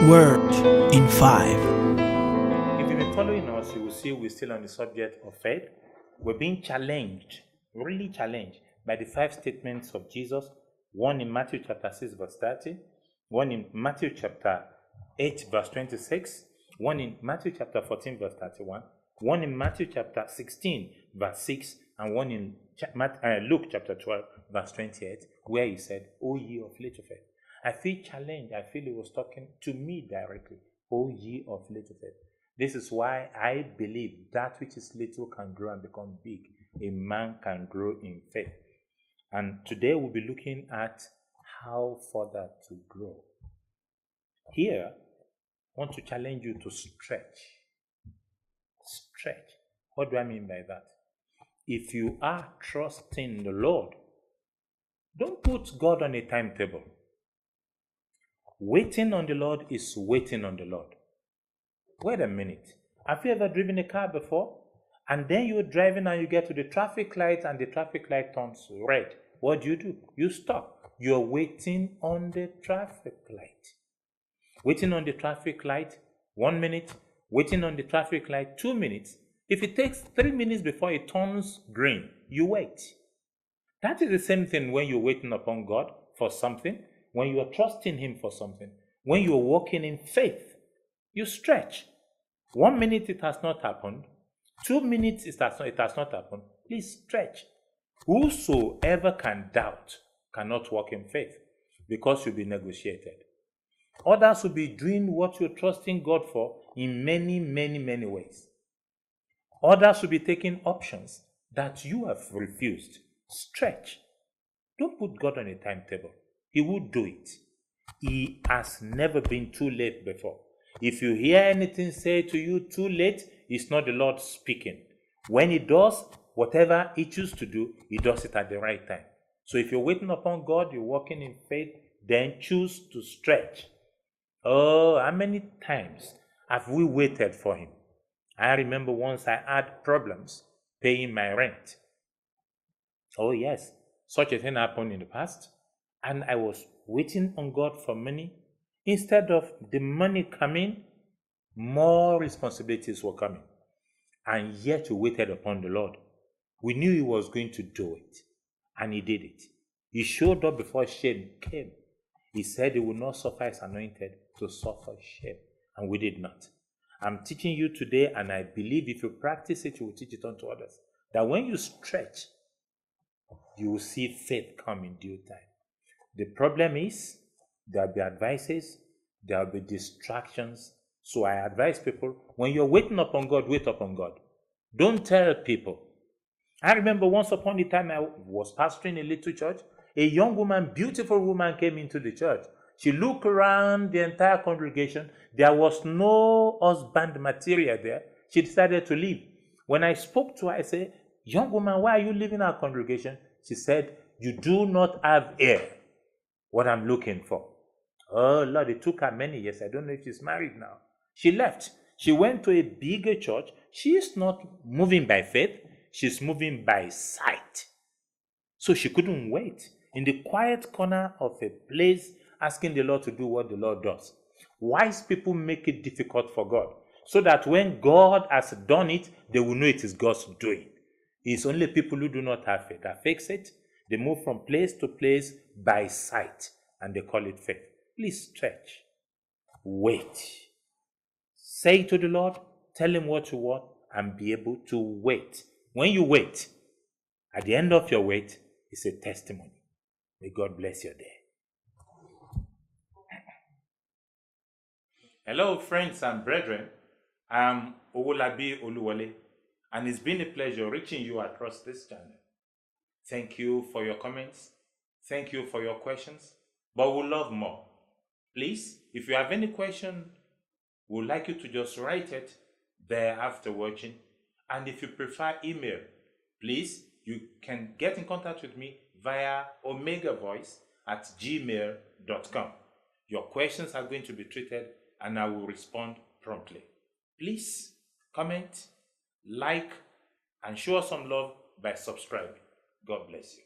Word in 5. If you've been following us, you will see we're still on the subject of faith. We're being challenged, really challenged, by the 5 statements of Jesus. One in Matthew chapter 6, verse 30. One in Matthew chapter 8, verse 26. One in Matthew chapter 14, verse 31. One in Matthew chapter 16, verse 6. And one in Luke chapter 12, verse 28, where he said, O ye of little faith. I feel challenged. I feel he was talking to me directly. O ye of little faith. This is why I believe that which is little can grow and become big. A man can grow in faith. And today we'll be looking at how further to grow. Here, I want to challenge you to stretch. Stretch. What do I mean by that? If you are trusting the Lord, don't put God on a timetable. Waiting on the Lord is waiting on the Lord. Wait a minute. Have you ever driven a car before? And then you're driving and you get to the traffic light and the traffic light turns red. What do? You stop. You're waiting on the traffic light. Waiting on the traffic light, 1 minute. Waiting on the traffic light, 2 minutes. If it takes 3 minutes before it turns green, you wait. That is the same thing when you're waiting upon God for something. When you are trusting Him for something, when you are walking in faith, you stretch. 1 minute it has not happened. 2 minutes it has not happened. Please stretch. Whosoever can doubt cannot walk in faith, because you'll be negotiated. Others will be doing what you're trusting God for in many, many, many ways. Others will be taking options that you have refused. Stretch. Don't put God on a timetable. He will do it. He has never been too late before. If you hear anything say to you too late, it's not the Lord speaking. When He does whatever He chooses to do, He does it at the right time. So if you're waiting upon God, you're walking in faith, then choose to stretch. Oh, how many times have we waited for Him? I remember once I had problems paying my rent. Oh yes, such a thing happened in the past. And I was waiting on God for money. Instead of the money coming, more responsibilities were coming. And yet we waited upon the Lord. We knew He was going to do it. And He did it. He showed up before shame came. He said He would not suffer His anointed to suffer shame. And we did not. I'm teaching you today, and I believe if you practice it, you will teach it unto others. That when you stretch, you will see faith come in due time. The problem is, there will be advices, there will be distractions. So I advise people, when you're waiting upon God, wait upon God. Don't tell people. I remember once upon a time I was pastoring a little church. A young woman, beautiful woman, came into the church. She looked around the entire congregation. There was no husband material there. She decided to leave. When I spoke to her, I said, young woman, why are you leaving our congregation? She said, you do not have ear. What I'm looking for. Oh Lord, it took her many years. I don't know if she's married now. She left. She went to a bigger church. She is not moving by faith. She's moving by sight. So she couldn't wait in the quiet corner of a place asking the Lord to do what the Lord does. Wise people make it difficult for God, so that when God has done it, they will know it is God's doing. It's only people who do not have faith that fix it. They move from place to place by sight, and they call it faith. Please stretch. Wait. Say to the Lord, tell Him what you want, and be able to wait. When you wait, at the end of your wait, it's a testimony. May God bless your day. Hello, friends and brethren. I'm Owolabi Oluwole, and it's been a pleasure reaching you across this channel. Thank you for your comments. Thank you for your questions. But we'll love more. Please, if you have any question, we'd like you to just write it there after watching. And if you prefer email, please, you can get in contact with me via omegavoice@gmail.com. Your questions are going to be treated and I will respond promptly. Please comment, like, and show us some love by subscribing. God bless you.